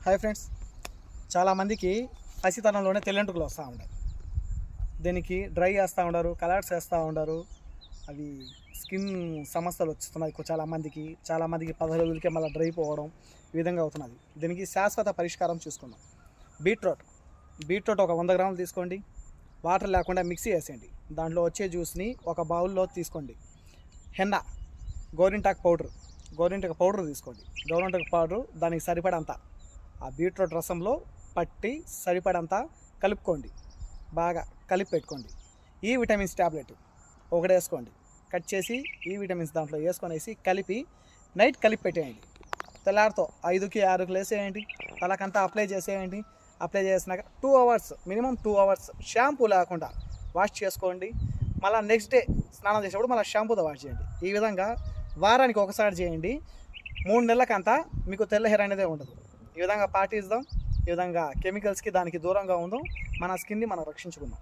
Hi friends, చాలామందికి పసితనంలోనే తెల్లెంటుకలు వస్తూ ఉంటాయి. దీనికి డ్రై చేస్తూ ఉండరు, కలర్స్ వేస్తూ ఉండరు. అవి స్కిన్ సమస్యలు వస్తున్నాయి చాలామందికి 10 రోజులకే మళ్ళీ డ్రై పోవడం ఈ విధంగా అవుతున్నది. దీనికి శాశ్వత పరిష్కారం చూసుకుందాం. బీట్రూట్ ఒక 100 గ్రాములు తీసుకోండి. వాటర్ లేకుండా మిక్సీ వేసేయండి. దాంట్లో వచ్చే జ్యూస్ని ఒక బౌల్లో తీసుకోండి. హెన్నా గోరింటాకు పౌడర్ తీసుకోండి. గోరింటాకు పౌడర్ దానికి సరిపడంత ఆ బీట్రూట్ రసంలో పట్టి సరిపడంతా కలుపుకోండి. బాగా కలిపి పెట్టుకోండి. ఈ విటమిన్స్ ట్యాబ్లెట్ ఒకటి వేసుకోండి. కట్ చేసి ఈ విటమిన్స్ దాంట్లో వేసుకొనేసి కలిపి నైట్ కలిపి పెట్టేయండి. తెల్లారితో 5కి 6కి వేసేయండి. తలకంతా అప్లై చేసేయండి. అప్లై చేసినాక 2 అవర్స్ మినిమం 2 అవర్స్ షాంపూ లేకుండా వాష్ చేసుకోండి. మళ్ళీ నెక్స్ట్ డే స్నానం చేసేటప్పుడు మళ్ళీ షాంపూతో వాష్ చేయండి. ఈ విధంగా వారానికి ఒకసారి చేయండి. 3 నెలలకంతా మీకు తెల్ల హెయిర్ అనేదే ఉండదు. ఈ విధంగా పాటిద్దాం. ఈ విధంగా కెమికల్స్కి దానికి దూరంగా ఉందాం. మన స్కిన్ని మనం రక్షించుకుందాం.